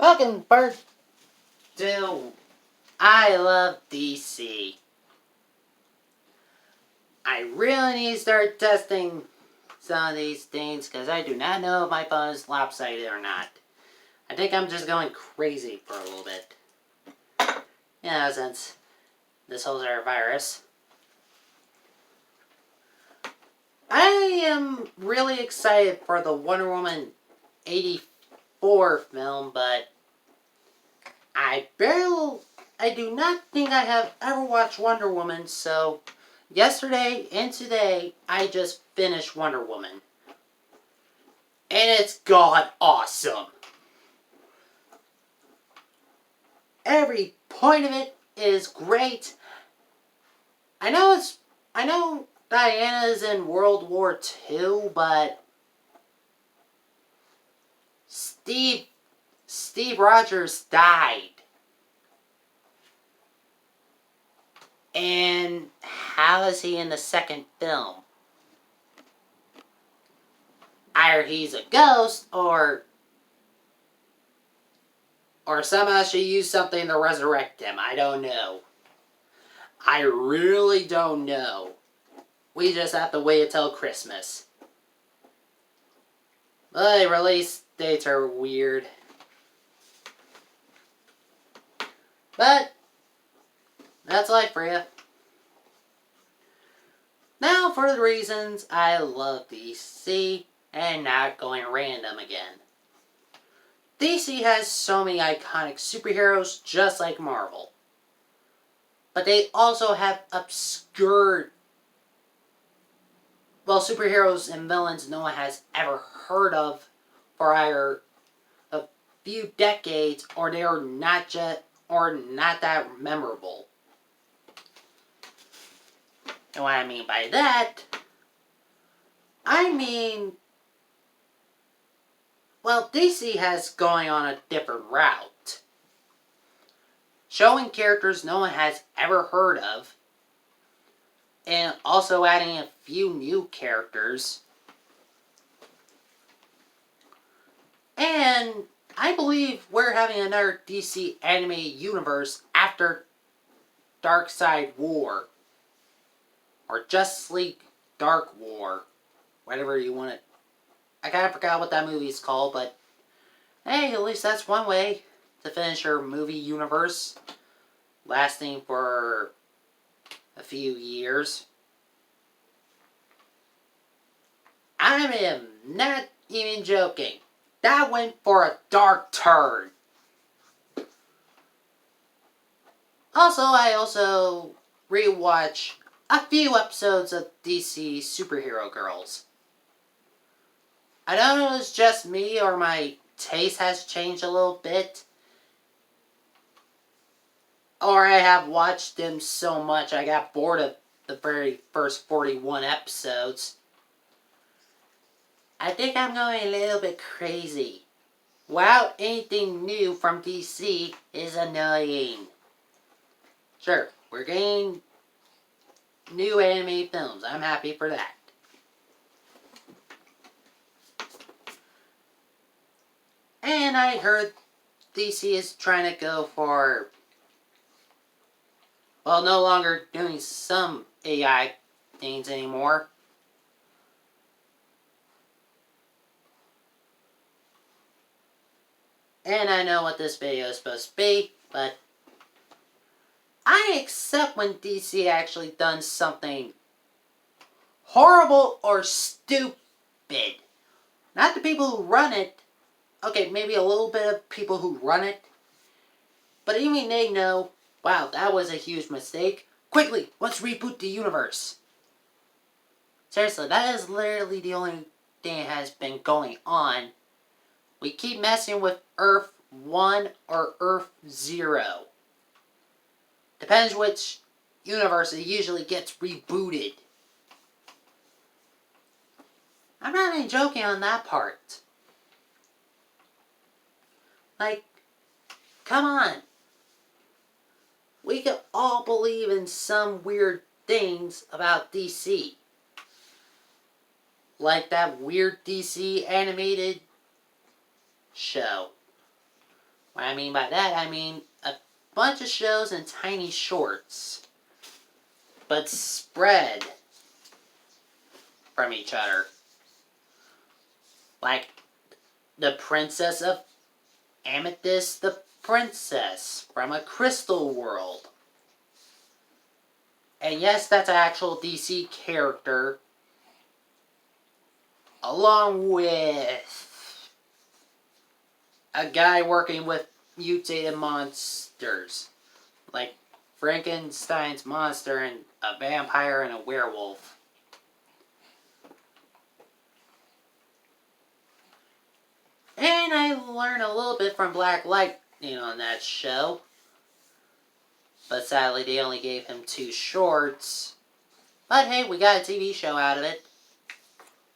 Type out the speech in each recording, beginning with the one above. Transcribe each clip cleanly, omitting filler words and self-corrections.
Welcome, Bert, to I Love DC. I really need to start testing some of these things because I do not know if my phone is lopsided or not. I think I'm just going crazy for a little bit. Since this whole virus. I am really excited for the Wonder Woman 84 film, but I do not think I have ever watched Wonder Woman, so yesterday and today I just finished Wonder Woman. And it's god awesome. Every point of it is great. I know Diana's in World War II, but Steve Rogers died. And how is he in the second film? Either he's a ghost or somehow she used something to resurrect him. I don't know. I really don't know. We just have to wait until Christmas. The release dates are weird. But that's life for you. Now for the reasons I love DC and not going random again. DC has so many iconic superheroes just like Marvel. But they also have obscure superheroes and villains no one has ever heard of for either a few decades or they are not that memorable. And what I mean by that, DC has going on a different route. Showing characters no one has ever heard of, and also adding a few new characters. And I believe we're having another DC animated universe after Darkseid War. Or Justice League Dark War. Whatever you want it. I kind of forgot what that movie is called, but hey, at least that's one way to finish your movie universe. Lasting for a few years. I am not even joking. That went for a dark turn. I also rewatch a few episodes of DC Superhero Girls. I don't know if it's just me or my taste has changed a little bit. Or I have watched them so much I got bored of the very first 41 episodes. I think I'm going a little bit crazy. Without anything new from DC is annoying. Sure, we're getting new anime films. I'm happy for that. And I heard DC is trying to go for, no longer doing some AI things anymore. And I know what this video is supposed to be, but I accept when DC actually done something horrible or stupid. Not the people who run it. Okay, maybe a little bit of people who run it. But even they know, wow, that was a huge mistake. Quickly, let's reboot the universe. Seriously, that is literally the only thing that has been going on. We keep messing with Earth 1 or Earth 0. Depends which universe it usually gets rebooted. I'm not even joking on that part. Like, come on. We could all believe in some weird things about DC. Like that weird DC animated show. What I mean by that, I mean a bunch of shows in tiny shorts, but spread from each other. Like The Princess of Amethyst the Princess from A Crystal World. And yes, that's an actual DC character, along with a guy working with mutated monsters, like Frankenstein's monster and a vampire and a werewolf. And I learned a little bit from Black Lightning on that show. But sadly, they only gave him 2 shorts. But hey, we got a TV show out of it.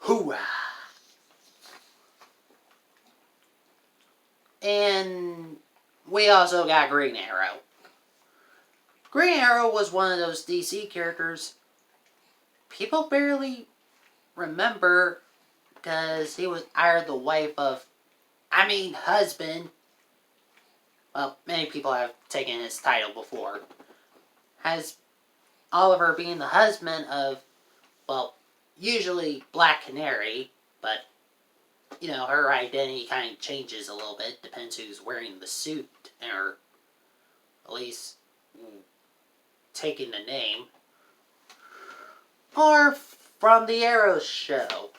Hooah! And we also got Green Arrow. Green Arrow was one of those DC characters people barely remember because he was either the wife of, husband. Well, many people have taken his title before. Has Oliver being the husband of, well, usually Black Canary, but, her identity kind of changes a little bit. Depends who's wearing the suit, or at least taking the name. Or from the Arrow show.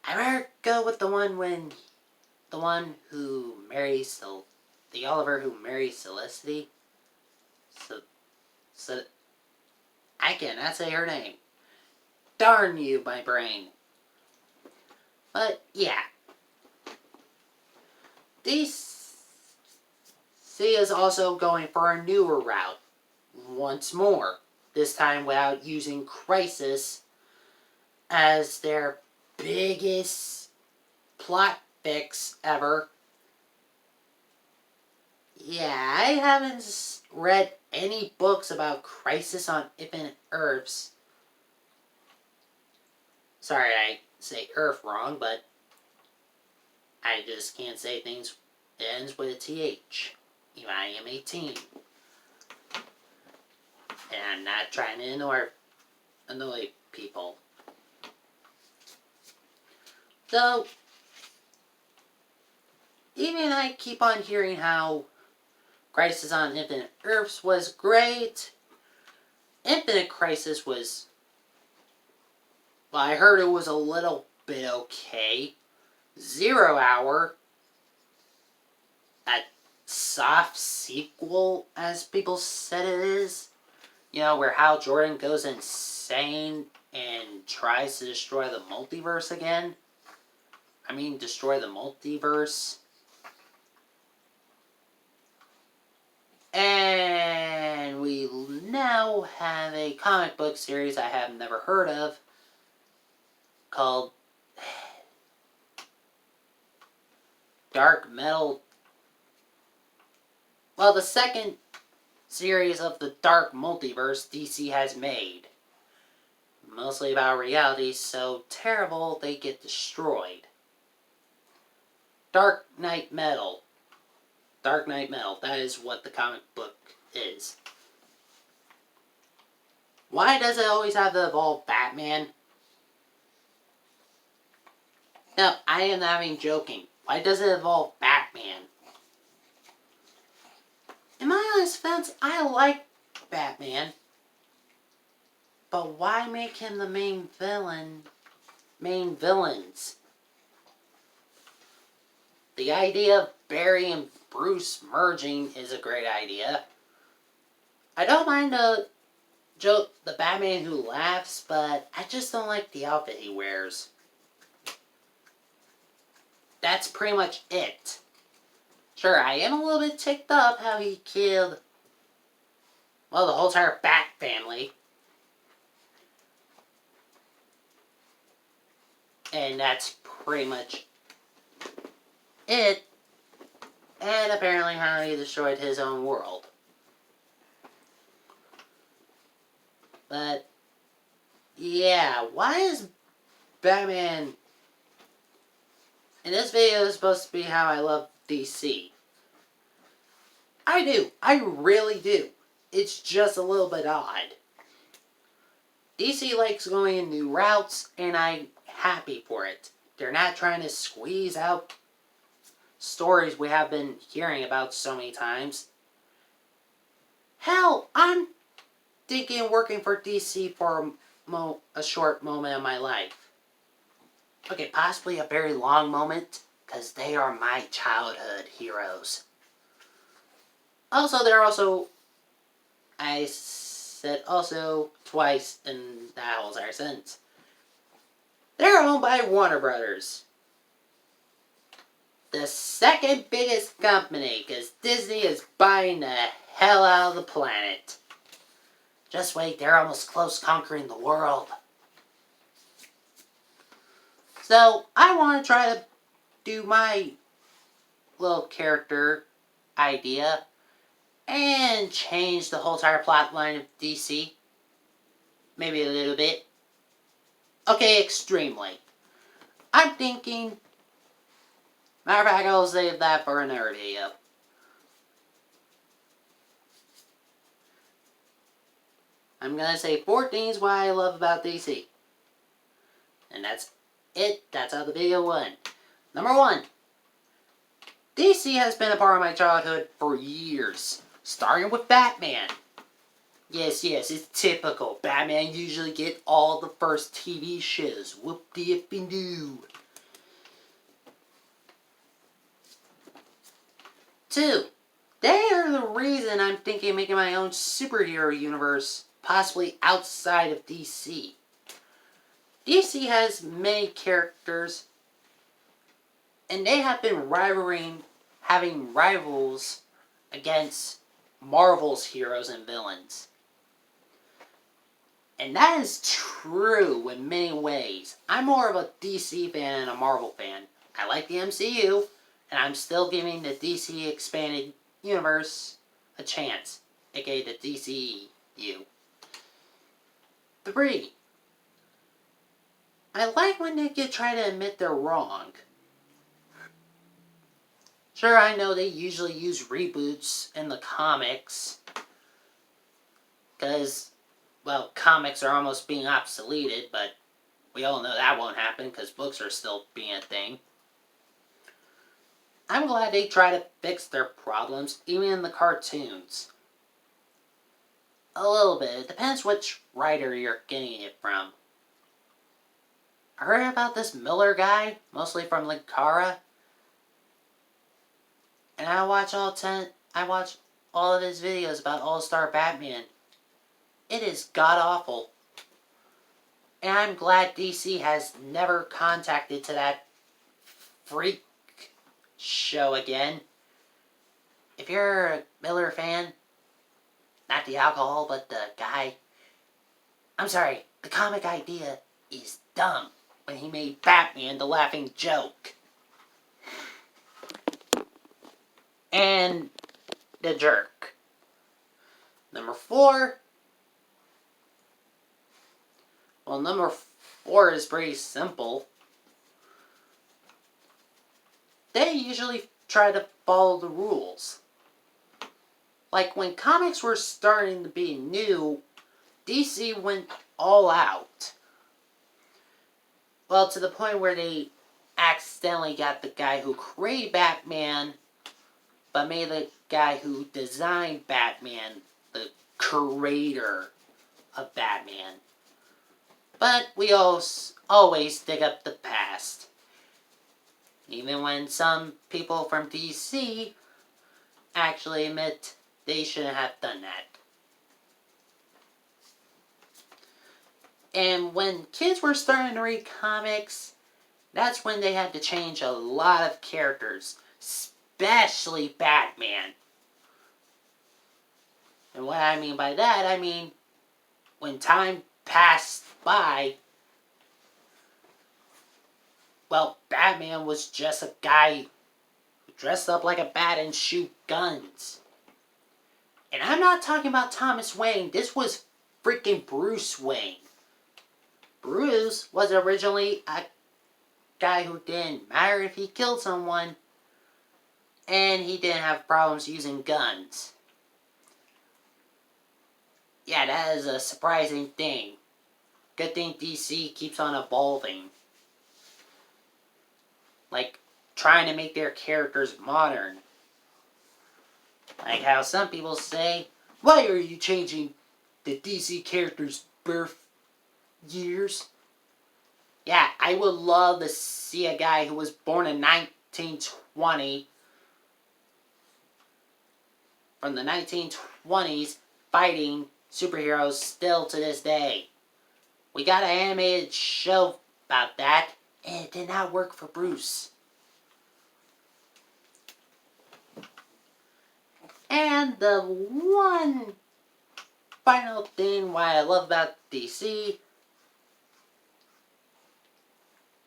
I'd rather go with the one who marries the Oliver who marries Felicity. So I cannot say her name. Darn you, my brain. But yeah, DC is also going for a newer route once more. This time without using Crisis as their biggest plot fix ever. Yeah, I haven't read any books about Crisis on Infinite Earths. Sorry, I say Earth wrong, but I just can't say things that ends with a TH. Even I am 18. And I'm not trying to annoy people. So, even I keep on hearing how Crisis on Infinite Earths was great. Infinite Crisis was... Well, I heard it was a little bit okay. 0 Hour, a soft sequel, as people said it is. Where Hal Jordan goes insane and tries to destroy the multiverse again. Destroy the multiverse. And we now have a comic book series I have never heard of called Dark Metal. Well, the second series of the Dark Multiverse DC has made. Mostly about reality so terrible they get destroyed. Dark Knight Metal. Dark Knight Metal. That is what the comic book is. Why does it always have to involve Batman? No, I am not even joking. Why does it involve Batman? In my honest defense, I like Batman. But why make him the main villains? The idea of Barry and Bruce merging is a great idea. I don't mind the Batman who laughs, but I just don't like the outfit he wears. That's pretty much it. Sure, I am a little bit ticked up how he killed, well, the whole entire Bat family. And that's pretty much it. And apparently how he destroyed his own world. But, yeah, why is Batman And this video is supposed to be how I love DC. I do. I really do. It's just a little bit odd. DC likes going in new routes, and I'm happy for it. They're not trying to squeeze out stories we have been hearing about so many times. Hell, I'm thinking of working for DC for a short moment of my life. Okay, possibly a very long moment, because they are my childhood heroes. Also, they're also, I said also twice in that whole entire sentence, they're owned by Warner Brothers. The second biggest company, because Disney is buying the hell out of the planet. Just wait, they're almost close conquering the world. So, I want to try to do my little character idea and change the whole entire plot line of DC. Maybe a little bit. Okay, extremely. I'm thinking... Matter of fact, I'll save that for another video. I'm gonna say 4 things why I love about DC. And that's it. That's how the video went. Number 1. DC has been a part of my childhood for years. Starting with Batman. Yes, it's typical. Batman usually get all the first TV shows. Whoop-de-ippin-doo. 2. They are the reason I'm thinking of making my own superhero universe, possibly outside of DC. DC has many characters, and they have been having rivals against Marvel's heroes and villains. And that is true in many ways. I'm more of a DC fan than a Marvel fan. I like the MCU, and I'm still giving the DC Expanded Universe a chance, aka the DCU. 3. I like when they try to admit they're wrong. Sure, I know they usually use reboots in the comics, because, well, comics are almost being obsoleted, but we all know that won't happen because books are still being a thing. I'm glad they try to fix their problems, even in the cartoons. A little bit. It depends which writer you're getting it from. I heard about this Miller guy, mostly from Linkara. And I watch all of his videos about All-Star Batman. It is god-awful. And I'm glad DC has never contacted to that freak show again. If you're a Miller fan, not the alcohol, but the guy, I'm sorry, the comic idea is dumb when he made Batman the laughing joke. And the jerk. Number 4. Well, number 4 is pretty simple. They usually try to follow the rules. Like when comics were starting to be new, DC went all out. Well, to the point where they accidentally got the guy who created Batman, but made the guy who designed Batman the creator of Batman. But we always dig up the past. Even when some people from DC actually admit they shouldn't have done that. And when kids were starting to read comics, that's when they had to change a lot of characters, especially Batman. And what I mean by that, I mean, when time passed by, well, Batman was just a guy who dressed up like a bat and shoot guns. And I'm not talking about Thomas Wayne, this was freaking Bruce Wayne. Bruce was originally a guy who didn't matter if he killed someone, and he didn't have problems using guns. Yeah, that is a surprising thing. Good thing DC keeps on evolving. Like, trying to make their characters modern. Like how some people say, why are you changing the DC characters' birth years? Yeah, I would love to see a guy who was born in 1920 from the 1920s fighting superheroes still to this day. We got an animated show about that, and it did not work for Bruce. And the one final thing why I love about DC,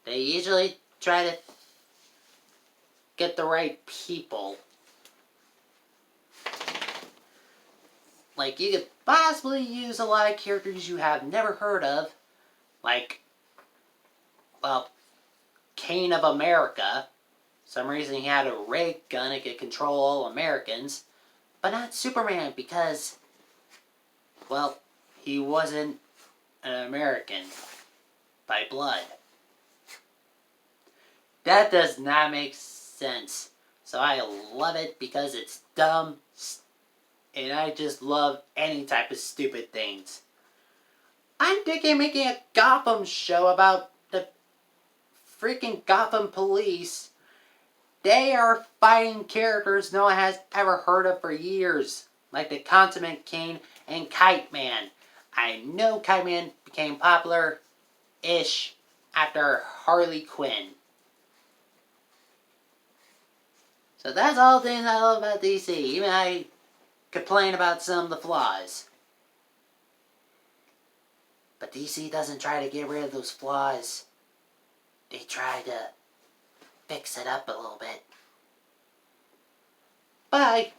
they usually try to get the right people. Like, you could possibly use a lot of characters you have never heard of, like, well, Kane of America. For some reason he had a ray gun that could control all Americans, but not Superman because, well, he wasn't an American by blood. That does not make sense. So I love it because it's dumb, and I just love any type of stupid things. I'm thinking of making a Gotham show about the freaking Gotham police. They are fighting characters no one has ever heard of for years, like the Consummate King and Kite Man. I know Kite Man became popular-ish after Harley Quinn. So that's all the things I love about DC. Even I complain about some of the flaws. But DC doesn't try to get rid of those flaws. They try to fix it up a little bit. Bye.